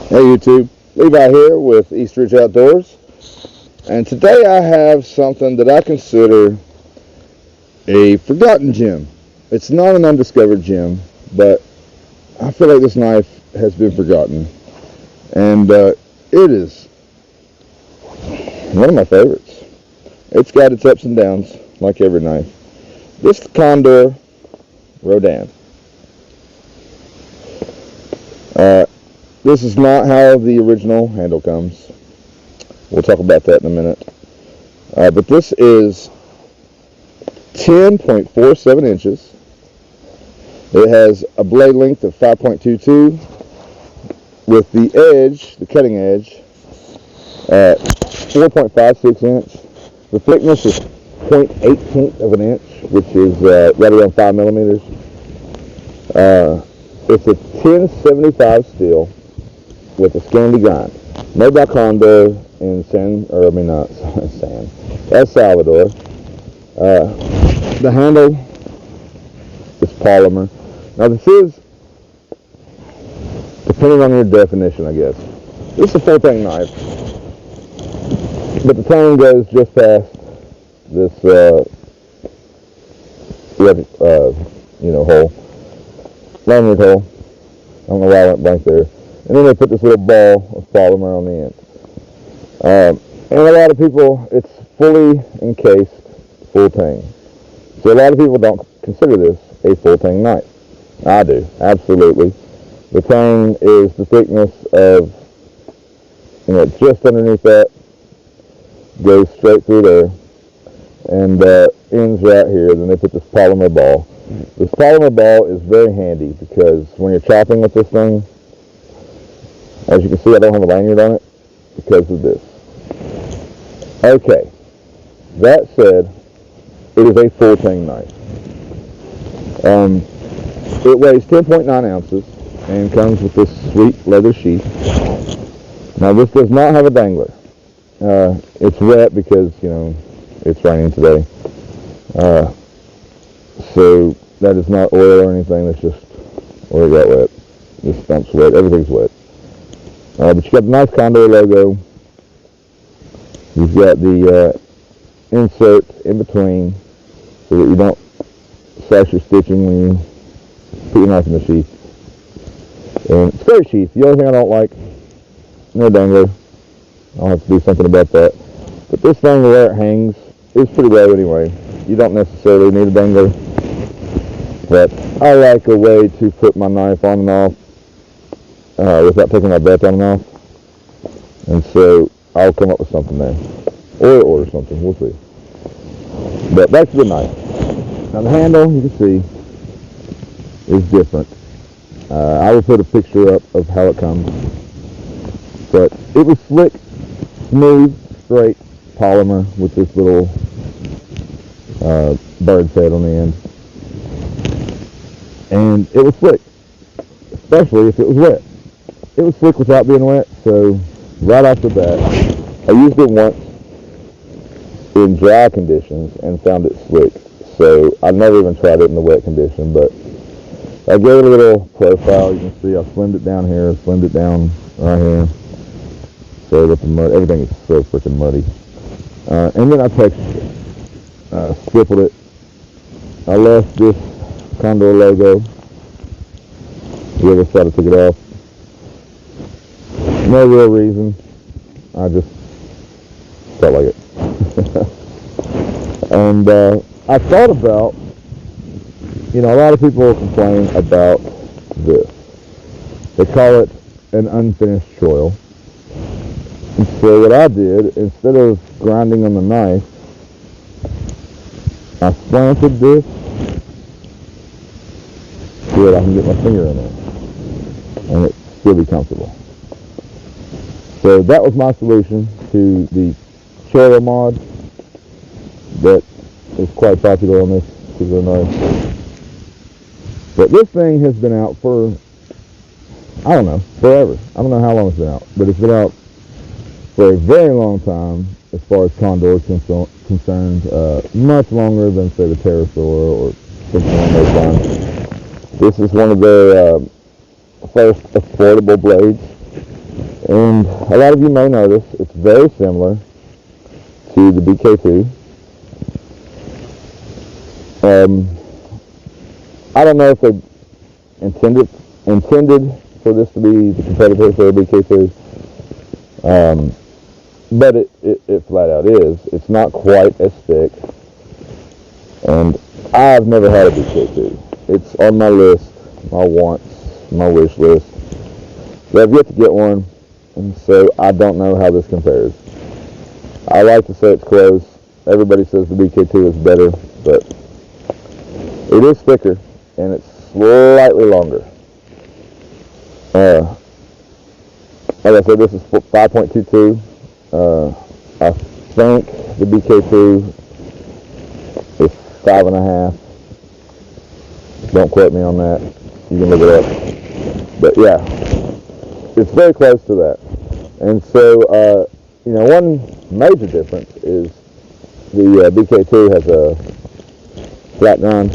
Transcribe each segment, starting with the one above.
Hey YouTube, Levi here with Eastridge Outdoors, and today I have something that I consider a forgotten gem. It's not an undiscovered gem, but I feel like this knife has been forgotten, and it is one of my favorites. It's got its ups and downs, like every knife. This Condor Rodan. Uh, this is not how the original handle comes. We'll talk about that in a minute. But this is 10.47 inches. It has a blade length of 5.22 with the edge, the cutting edge, at 4.56 inch. The thickness is 0.18 of an inch, which is right around 5 millimeters. It's a 1075 steel with a Scandi grind, made by Condor in El Salvador. The handle is polymer. Now this is, depending on your definition, I guess, this is a full-tang knife, but the tang goes just past this hole, lanyard hole. I don't know why I went blank there. And then they put this little ball of polymer on the end. And a lot of people, it's fully encased full tang. So a lot of people don't consider this a full tang knife. I do, absolutely. The tang is the thickness of, just underneath that, goes straight through there, and ends right here. Then they put this polymer ball. This polymer ball is very handy because when you're chopping with this thing, as you can see, I don't have a lanyard on it because of this. Okay, that said, it is a full tang knife. It weighs 10.9 ounces and comes with this sweet leather sheath. Now this does not have a dangler. It's wet because, it's raining today. So that is not oil or anything, that's just oil got wet. This stump's wet, everything's wet. But you got the nice Condor logo. You've got the insert in between so that you don't slash your stitching when you put your knife in the sheath. And it's a great sheath. The only thing I don't like, no dangler. I'll have to do something about that. But this thing, where it hangs, is pretty low anyway. You don't necessarily need a dangler. But I like a way to put my knife on and off without taking my belt on and off. And so I'll come up with something there. Or order something, we'll see. But back to the knife. Now the handle, you can see, is different. I will put a picture up of how it comes. But it was slick, smooth, straight polymer with this little bird's head on the end. And it was slick, especially if it was wet. It was slick without being wet, so right off the bat, I used it once in dry conditions and found it slick. So I never even tried it in the wet condition, but I gave it a little profile. You can see I slimmed it down here, slimmed it down right here. So with the mud, everything is so freaking muddy. And then I textured it, stippled it. I left this Condor logo. The other side I took it off. No real reason. I just felt like it. And I thought about, a lot of people complain about this. They call it an unfinished choil. And so what I did, instead of grinding on the knife, I slanted this so that I can get my finger in it and it still be comfortable. So that was my solution to the choil mod that is quite popular on this particular knife. But this thing has been out for, I don't know, forever. I don't know how long it's been out, but it's been out for a very long time as far as Condor is concerned, much longer than, say, the Pterosaur or something along those lines. This is one of their first affordable blades. And a lot of you may notice it's very similar to the BK2. I don't know if they intended for this to be the competitor for the BK2, but it flat out is. It's not quite as thick, and I've never had a BK2. It's on my list, my wants, my wish list, but I've yet to get one, and so I don't know how this compares. I like to say it's close. Everybody says the BK2 is better, but it is thicker, and it's slightly longer. Like I said, this is 5.22. I think the BK2 is 5.5. Don't quote me on that. You can look it up. But yeah, it's very close to that. And so, one major difference is the BK2 has a flat gun,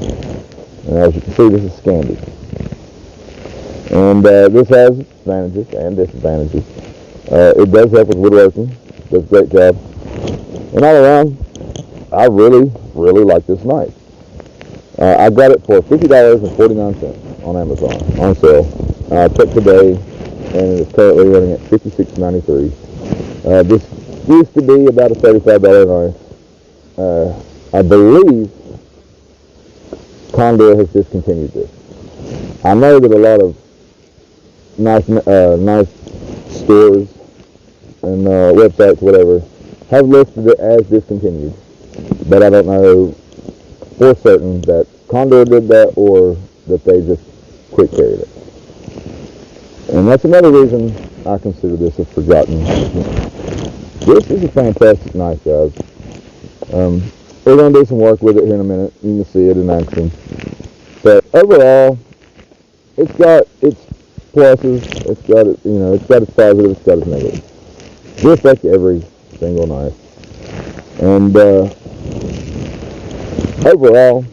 and as you can see, this is Scandi. And this has advantages and disadvantages. It does help with woodworking, does a great job. And all around, I really, really like this knife. I got it for $50.49 on Amazon, on sale. I checked today, and it is currently running at $56.93. This used to be about a $35 knife. I believe Condor has discontinued this. I know that a lot of knife stores and websites, whatever, have listed it as discontinued, but I don't know for certain that Condor did that or that they just quick carried it. And that's another reason I consider this a forgotten. This is a fantastic knife, guys. We're going to do some work with it here in a minute. You can see it in action. But overall, it's got its pluses, it's got its positives, it's got its negatives. Just like every single knife. And overall,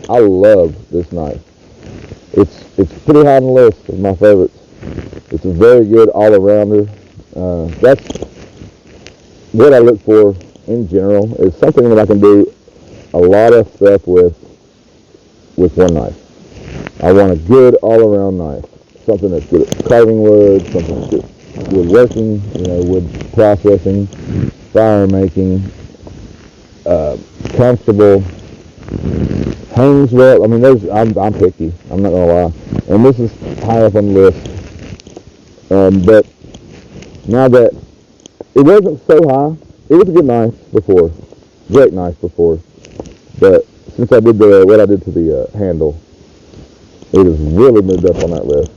I love this knife. It's pretty high on the list of my favorites. It's a very good all-arounder. That's what I look for in general, is something that I can do a lot of stuff with one knife. I want a good all-around knife. Something that's good at carving wood, something that's good at woodworking, wood processing, fire making, comfortable, hangs well. I mean, I'm picky. I'm not gonna lie, and this is high up on the list. But now that it wasn't so high, it was a good knife before, great knife before. But since I did what I did to the handle, it has really moved up on that list.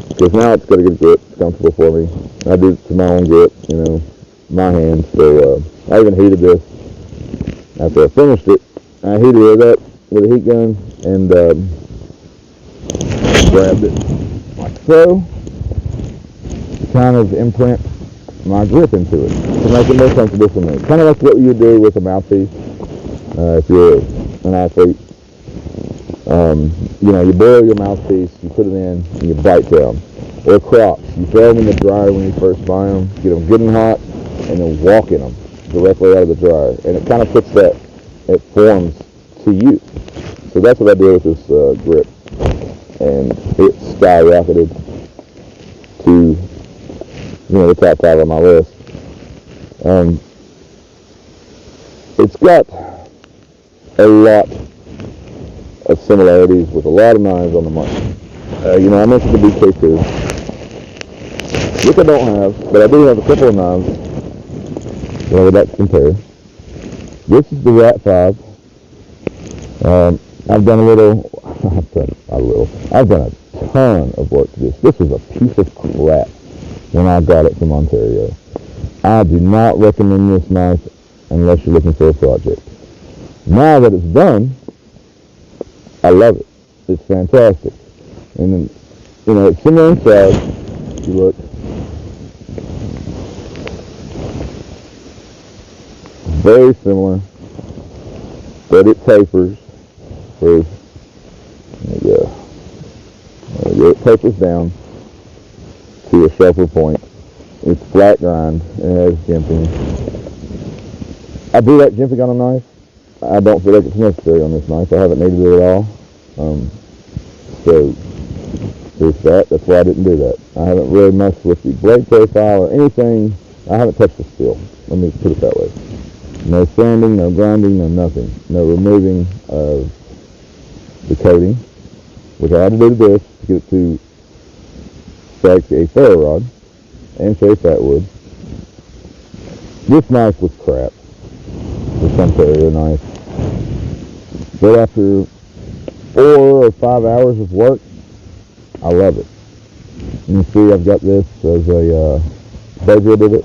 Because now it's got a good grip, it's comfortable for me. I did it to my own grip, my hand. So I even heated this after I finished it. I heated it up with a heat gun and grabbed it like so, to kind of imprint my grip into it to make it more comfortable for me. Kind of like what you do with a mouthpiece if you're an athlete. You boil your mouthpiece, you put it in, and you bite down. Or crops, you throw them in the dryer when you first buy them, get them good and hot, and then walk in them directly out of the dryer. And it kind of puts it forms to use. So that's what I did with this grip. And it skyrocketed to, the top 5 on my list. It's got a lot of similarities with a lot of knives on the market. I mentioned the BK2, which I don't have, but I do have a couple of knives that I would like to compare. This is the Rat 5. I've done a ton of work to this. This was a piece of crap when I got it from Ontario. I do not recommend this knife unless you're looking for a project. Now that it's done, I love it. It's fantastic. And then, it's similar in size. If you look, very similar, but it tapers. There you go. It tapers down to a sharper point. It's flat grind. It has jimping. I do like jimping on a knife. I don't feel like it's necessary on this knife. I haven't needed it at all. So there's that. That's why I didn't do that. I haven't really messed with the blade profile or anything. I haven't touched the steel. Let me put it that way. No sanding, no grinding, no nothing. No removing of the coating, which I had to do to this to get it to strike a ferro rod and shave fat wood. This knife was crap. This Ontario knife. But after 4 or 5 hours of work, I love it. You can see I've got this as a bow drill divot.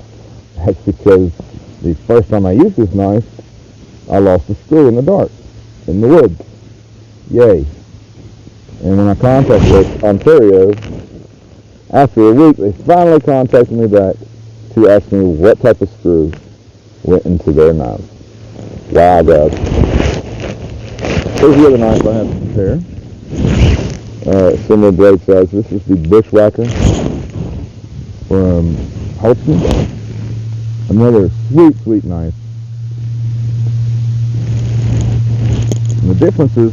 That's because the first time I used this knife, I lost a screw in the dark, in the woods. Yay. And when I contacted Ontario, after a week, they finally contacted me back to ask me what type of screw went into their knives. Wow, guys. Here's the other knife I have to compare. Similar blade size. This is the Bushwhacker from Holston. Another sweet, sweet knife. And the difference is,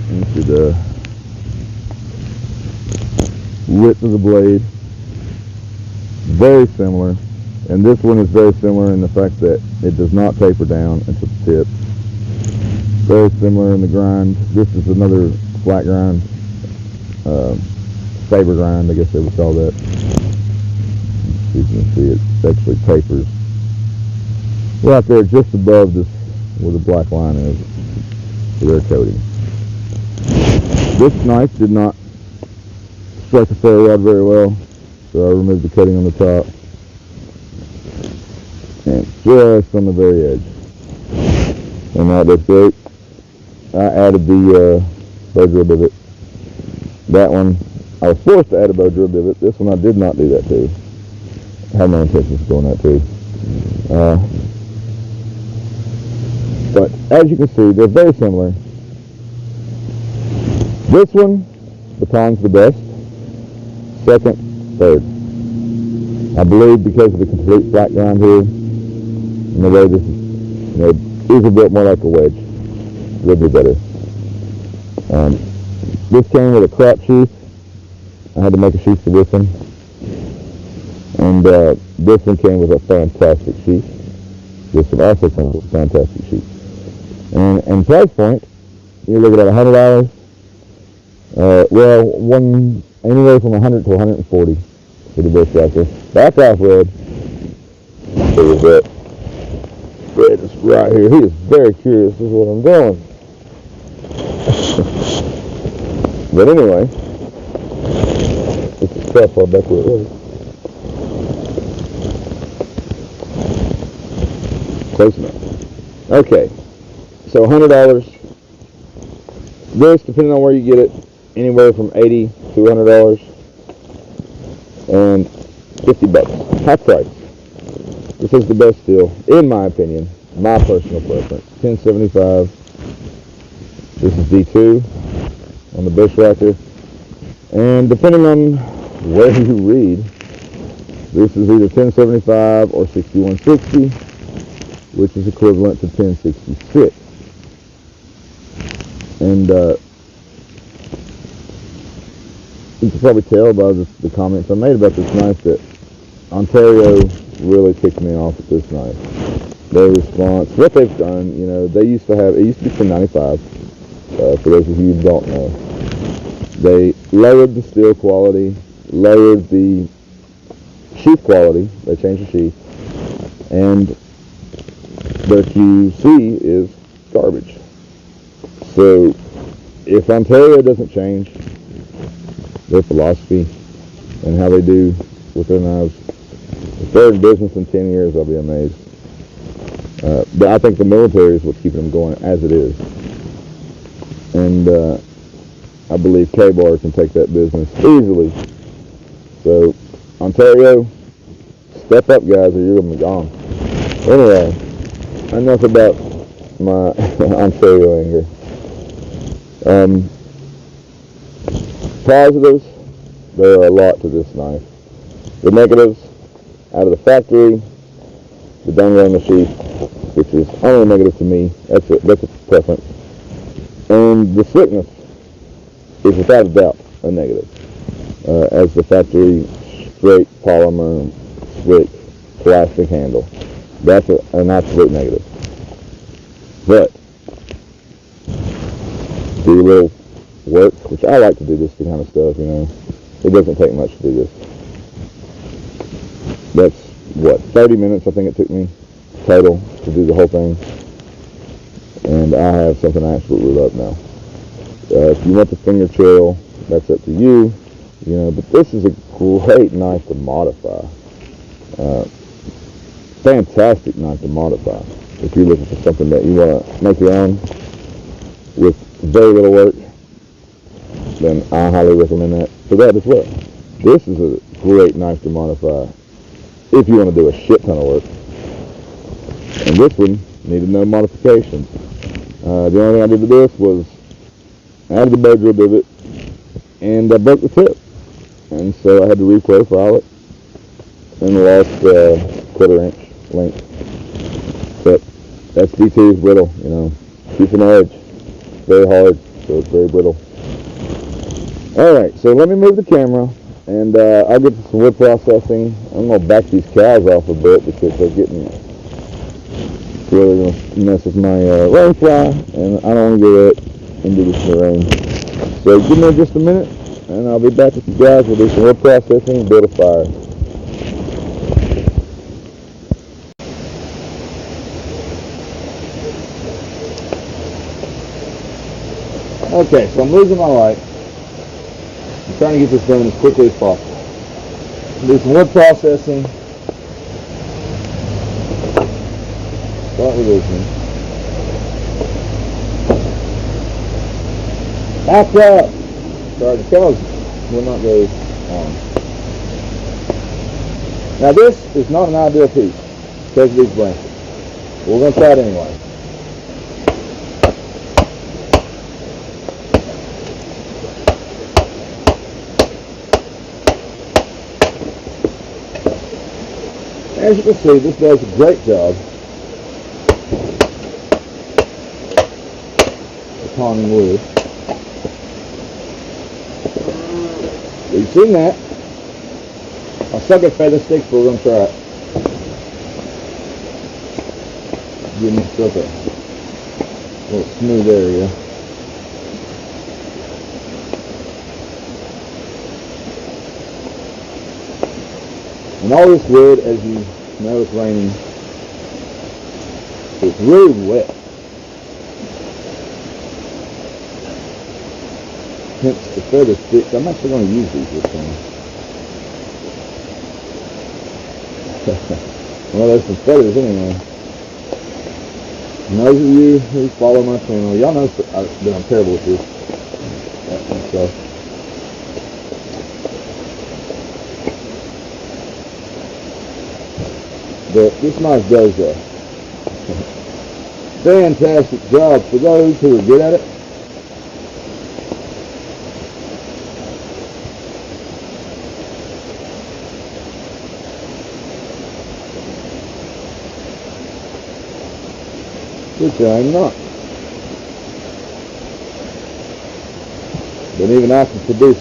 let me see the width of the blade. Very similar. And this one is very similar in the fact that it does not taper down into the tip. Very similar in the grind. This is another flat grind. Saber grind, I guess they would call that. You can see it actually tapers right there just above this where the black line is for their coating. This knife did not strike the ferro rod very well, so I removed the coating on the top and just on the very edge. And that looks great. I added the bow drill divot. That one I was forced to add a bow drill divot. This one I did not do that to. I had no intentions of doing that too. But as you can see, they're very similar. This one, baton's the best. Second, third. I believe because of the complete flat grind here, and the way this is a bit more like a wedge. Would be better. This came with a crap sheath. I had to make a sheath for this one. And this one came with a fantastic sheath. This one also comes with a fantastic sheath. And price point, you're looking at $100. Anywhere from 100 to 140 for the Bushwhacker. Back off, Red. There's that. Red is right here. He is very curious as to what I'm doing. But anyway, it's a strap all back where it was. Close enough. Okay, so $100. This, depending on where you get it, anywhere from $80 to $100, and $50. Half price. This is the best deal, in my opinion, my personal preference. $10.75. This is D2 on the Bushwhacker, and depending on where you read, this is either $10.75 or $61.60, which is equivalent to $10.66. And you can probably tell by the comments I made about this knife that Ontario really ticked me off with this knife. Their response, what they've done, they used to have, it used to be $10.95, for those of you who don't know. They lowered the steel quality, lowered the sheath quality, they changed the sheath, and their QC is garbage. So if Ontario doesn't change their philosophy and how they do with their knives, if they're in business in 10 years, I'll be amazed. But I think the military is what's keeping them going as it is. And I believe K-Bar can take that business easily. So, Ontario, step up, guys, or you're going to be gone. Anyway, enough about my Ontario anger. Positives, there are a lot to this knife. The negatives, Out of the factory, the dangler on the sheath, which is only negative to me. That's a preference. And the slickness is without a doubt a negative. As the factory straight polymer slick plastic handle, that's an absolute negative. But do a little work, which I like to do this kind of stuff, you know. It doesn't take much to do this. That's what, 30 minutes I think it took me total to do the whole thing. And I have something I absolutely love now. If you want the finger chill, that's up to you, you know, but this is a great knife to modify. Fantastic knife to modify. If you're looking for something that you want to make your own with very little work, then I highly recommend that for that as well. This is a great knife to modify if you want to do a shit ton of work. And this one needed no modifications. The only thing I did to this was add the bow drill divot, and I broke the tip. And so I had to re-profile it and lost 1/4 inch length. But SD2 is brittle, you know. Keeps an edge. Very hard, so it's very brittle. Alright, so let me move the camera, and I'll get to some wood processing. I'm going to back these cows off a bit because they're getting really going to mess with my rain fly, and I don't want to get it into this rain. So give me just a minute, and I'll be back with you guys. We'll do some wood processing and build a fire. Okay, so I'm losing my light. I'm trying to get this done as quickly as possible. Do some wood processing. Start with this one. Back up! Sorry, the cows will not go on. Now this is not an ideal piece because of these branches. We're going to try it anyway. As you can see, this does a great job of pawning wood. So you've seen that. I suck at feather sticks, but we're going to try it. Give myself a little smooth area. And all this wood, as you know, it's raining. It's really wet. Hence the feather sticks. I'm actually going to use these this time. Well, there's some feathers anyway. And those of you who follow my channel, y'all know that I'm terrible with this. That kind of stuff. But this knife does a fantastic job for those who are good at it. Which I'm not. But even I can produce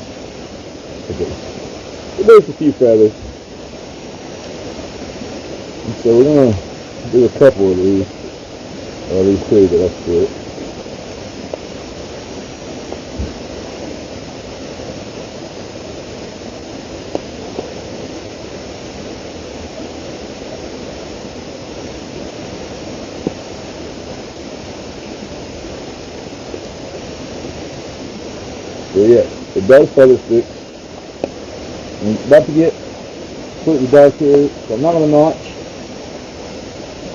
a few feathers. So we're going to do a couple of these, or these two, but that's it. So yeah, it does feather stick. I'm about to get completely dark here, so I'm not going to notch.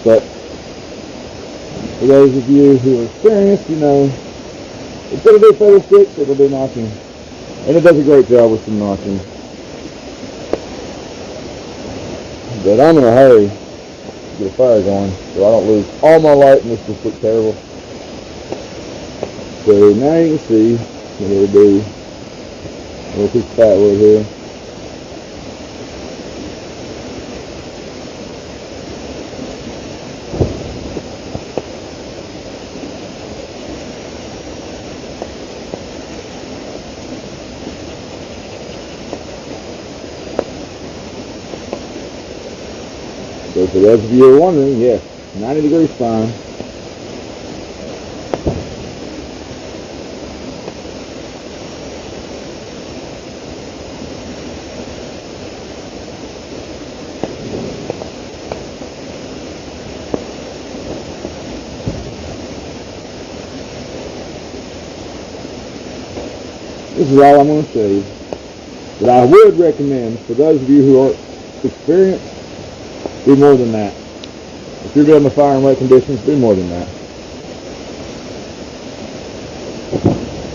But for those of you who are experienced, you know, it's going to do feather sticks, it'll do notching. And it does a great job with some notching. But I'm in a hurry to get a fire going so I don't lose all my light and this just looks terrible. So now you can see what it'll do. A little piece of fat wood here. For those of you who are wondering, yes, 90 degree spine. This is all I'm going to show you. But I would recommend, for those of you who are experienced, do more than that. If you're building a fire in wet conditions, do more than that.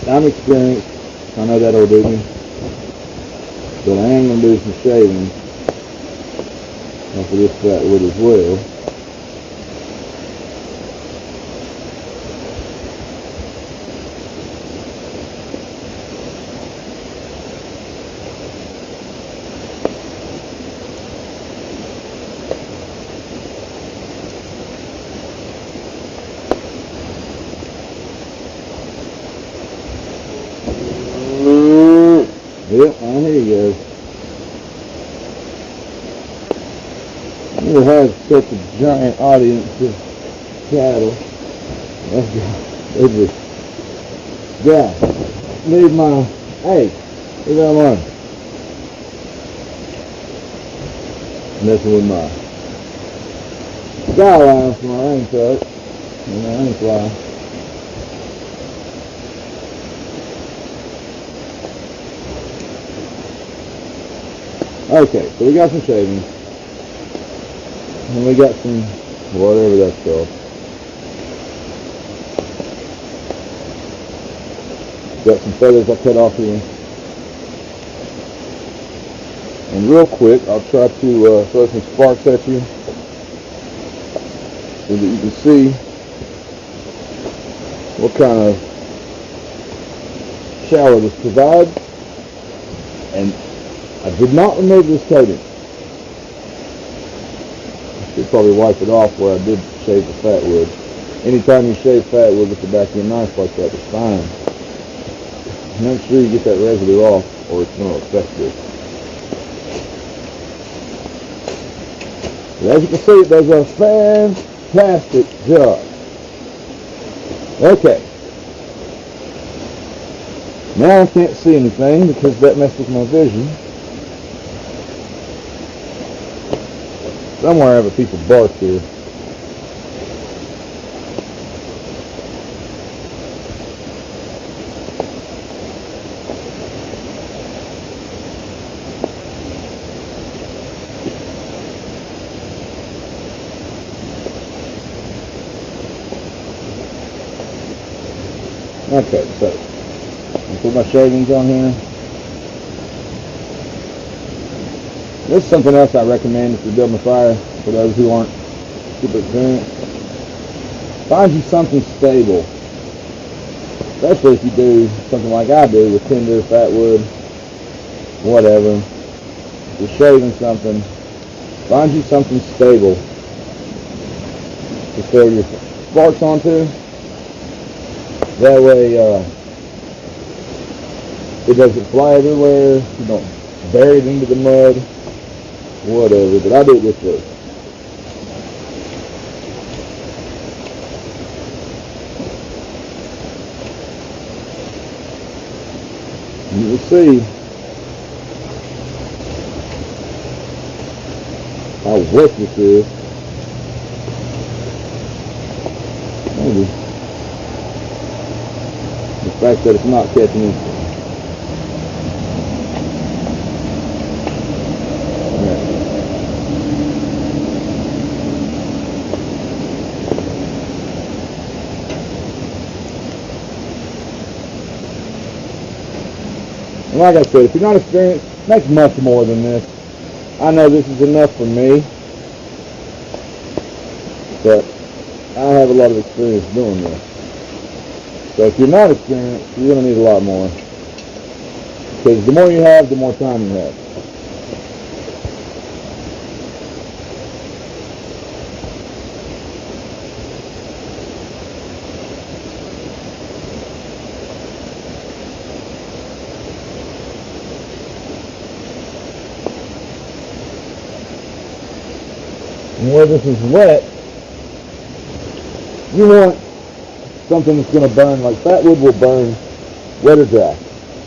I'm experienced. I know that'll do me. But I am going to do some shaving off of this fat wood as well. Yep, and here he goes. Never had such a giant audience of cattle. They just, yeah, leave my, hey, leave that alone. Messing with my sky line for my rain truck and my rain fly. Okay, so we got some shavings, and we got some, whatever that's called. Got some feathers I cut off here. And real quick, I'll try to throw some sparks at you so that you can see what kind of shower this provides. And I did not remove this coating. I should probably wipe it off where I did shave the fat wood. Anytime you shave fat wood with the back of your knife like that, it's fine. Make sure you get that residue off or it's going to affect it. But as you can see, it does a fantastic job. Okay. Now I can't see anything because that messed with my vision. Somewhere I have a piece of bark here. Okay, so I'll put my shavings on here. This is something else I recommend if you're building a fire, for those who aren't super experienced. Find you something stable, especially if you do something like I do with tinder, fat wood, whatever. If you're shaving something, find you something stable to throw your sparks onto. That way it doesn't fly everywhere, you don't bury it into the mud, whatever, but I do it this way. And you'll see how wet this is. Maybe the fact that it's not catching anything. And like I said, if you're not experienced, make much more than this. I know this is enough for me, but I have a lot of experience doing this. So if you're not experienced, you're going to need a lot more. Because the more you have, the more time you have. And where this is wet, you want something that's going to burn, like fat wood will burn wet or dry.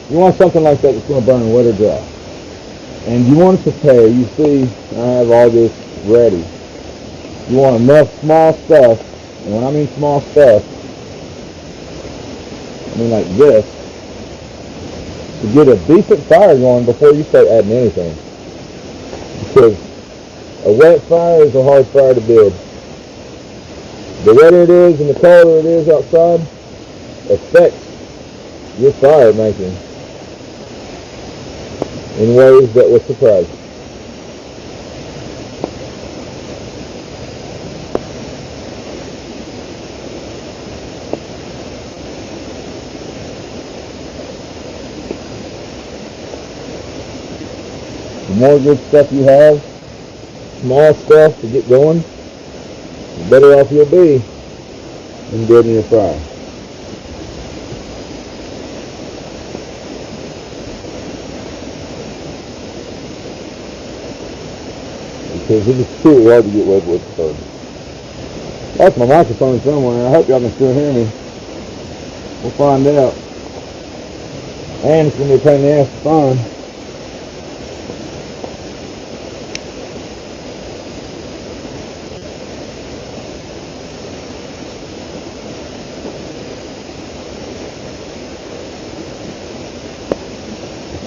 You want something like that that's going to burn wet or dry. And you want to prepare, you see, I have all this ready. You want enough small stuff, and when I mean small stuff, I mean like this, to get a decent fire going before you start adding anything. Because a wet fire is a hard fire to build. The wetter it is and the colder it is outside affects your fire making in ways that will surprise you. The more good stuff you have, small stuff to get going, the better off you'll be in building your fire. Because it is truly hard to get wet wood started. That's my microphone somewhere. I hope y'all can still hear me. We'll find out. And it's going to be a pain in the ass to find.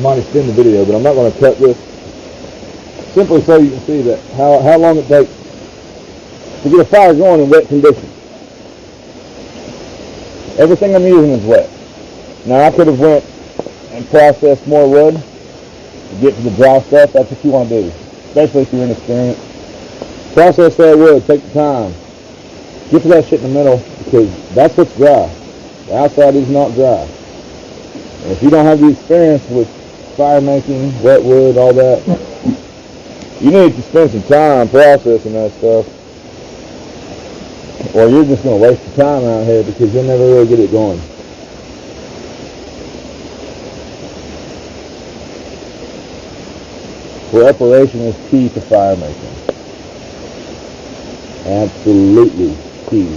Might extend the video, but I'm not going to cut this, simply so you can see that how long it takes to get a fire going in wet conditions. Everything I'm using is wet. Now I could have went and processed more wood to get to the dry stuff. That's what you want to do, especially if you're inexperienced. Process that wood, take the time, get to that shit in the middle, because that's what's dry. The outside is not dry. And if you don't have the experience with fire making, wet wood, all that, you need to spend some time processing that stuff, or you're just going to waste your time out here because you'll never really get it going. Preparation is key to fire making. Absolutely key.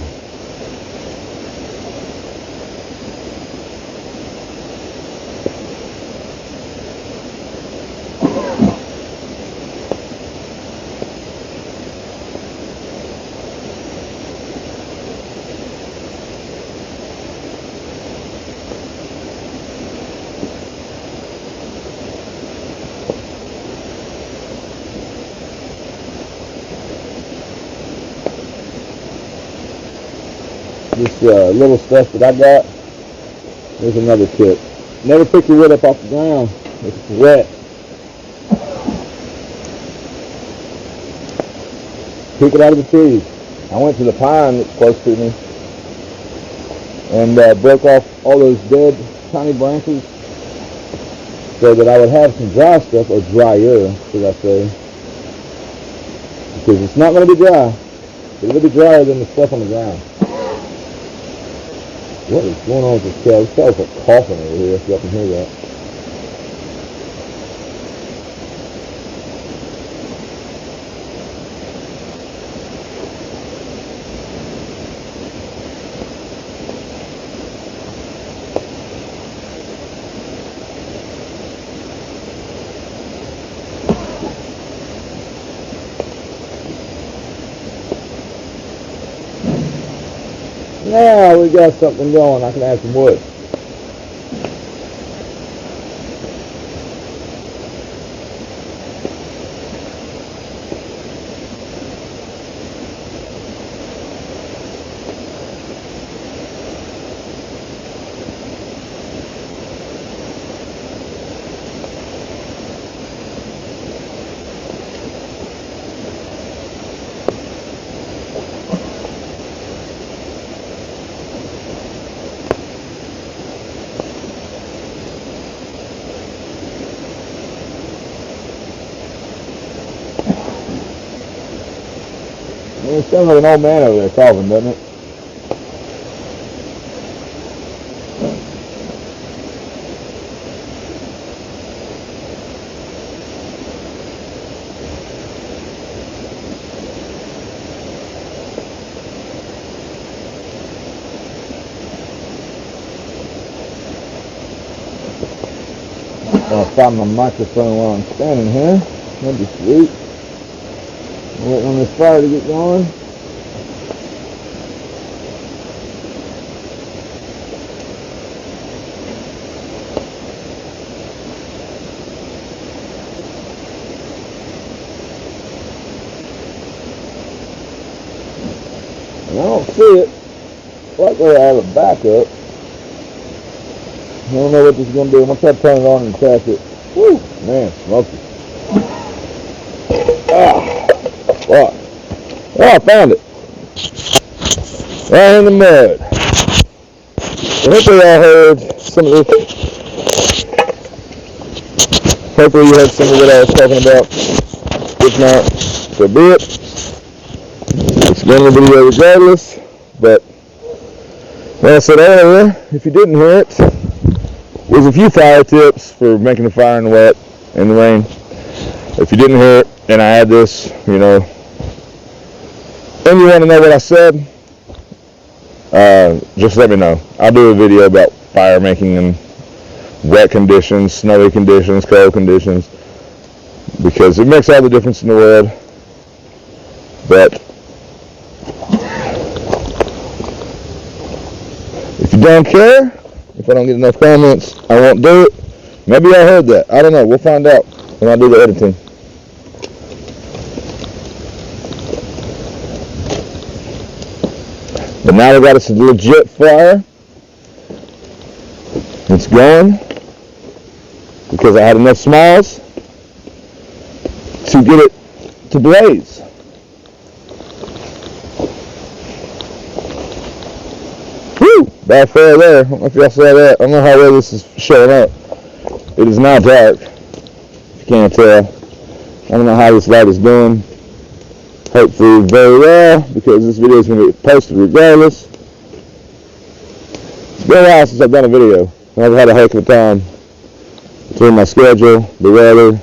This little stuff that I got, there's another tip. Never pick your wood up off the ground if it's wet. Pick it out of the trees. I went to the pine that's close to me and broke off all those dead tiny branches so that I would have some dry stuff, or drier, should I say. Because it's not going to be dry. It'll be drier than the stuff on the ground. What is going on with this cow? This cow's like coughing over here, if y'all can hear that. Now we got something going. I can add some wood. It sounds like an old man over there coughing, doesn't it? gonna find my microphone while I'm standing here. That'd be sweet. I'm waiting on this fire to get going. And I don't see it. Luckily I have a backup. I don't know what this is going to do. I'm going to try to turn it on and test it. Woo! Man, smoky. Fuck. Oh, I found it. Right in the mud. Hopefully y'all heard some of this. Hopefully you heard some of what I was talking about. If not, so be it. It's going to be a video regardless. But, like I said earlier, if you didn't hear it, there's a few fire tips for making a fire in the wet, in the rain. If you didn't hear it, and I had this, you know, and you want to know what I said, just let me know. I'll do a video about fire making in wet conditions, snowy conditions, cold conditions, because it makes all the difference in the world. But if you don't care, if I don't get enough comments, I won't do it. Maybe I heard that. I don't know. We'll find out when I do the editing. But now we got us a legit fire. It's going because I had enough smalls to get it to blaze. Woo! Bad fire there. I don't know if y'all saw that. I don't know how well this is showing up. It is now dark. If you can't tell. I don't know how this light is doing. Hopefully very well, because this video is going to get posted regardless. It's been a while since I've done a video. I've had a heck of a time between my schedule, the weather,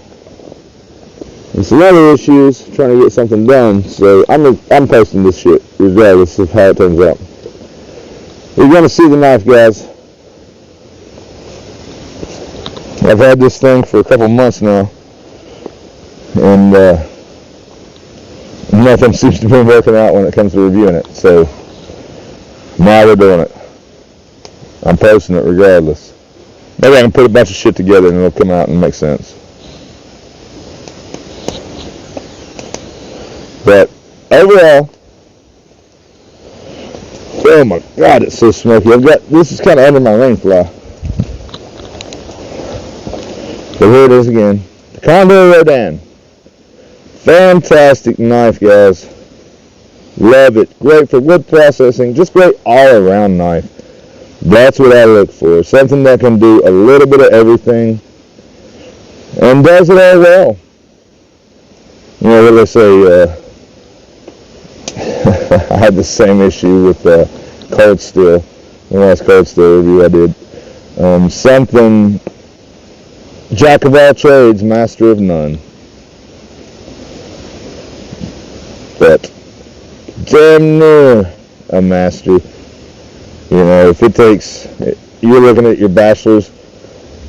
and some other issues trying to get something done. So I'm posting this shit regardless of how it turns out. You're going to see the knife, guys. I've had this thing for a couple months now, and nothing seems to be working out when it comes to reviewing it. So now we're doing it. I'm posting it regardless. Maybe I can put a bunch of shit together and it'll come out and make sense. But overall, oh my god, it's so smoky. This is kind of under my rain fly. So here it is again. The Condor Rodan. Fantastic knife, guys. Love it. Great for wood processing. Just great all around knife. That's what I look for. Something that can do a little bit of everything and does it all well. You know what they say, I had the same issue with cold steel. The last cold steel review I did. Something, jack of all trades, master of none. But damn near a master. You know, if it takes, you're looking at your bachelor's,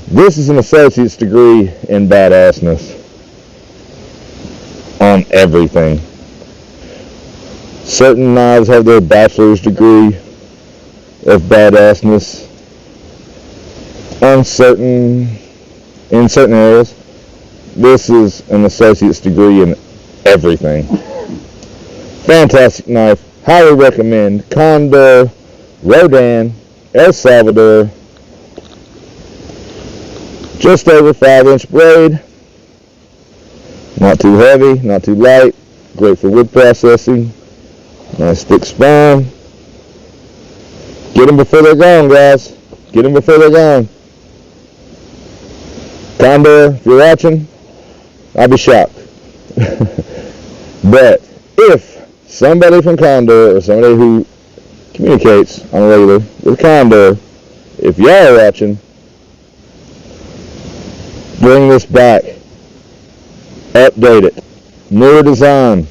this is an associate's degree in badassness on everything. Certain knives have their bachelor's degree of badassness in certain areas. This is an associate's degree in everything. Fantastic knife. Highly recommend. Condor Rodan, El Salvador. Just over 5-inch blade. Not too heavy, not too light. Great for wood processing. Nice thick spine. Get them before they're gone, guys. Get them before they're gone. Condor, if you're watching, I'll be shocked. But if somebody from Condor or somebody who communicates on a regular with Condor, if y'all are watching, bring this back. Update it. Newer design.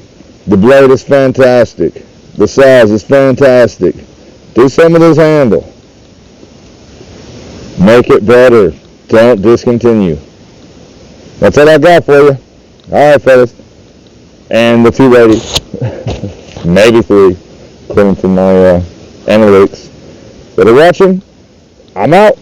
The blade is fantastic. The size is fantastic. Do some of this handle. Make it better. Don't discontinue. That's all I got for you. All right, fellas. And the 2 ladies. Maybe 3, according to my analytics that are watching. I'm out.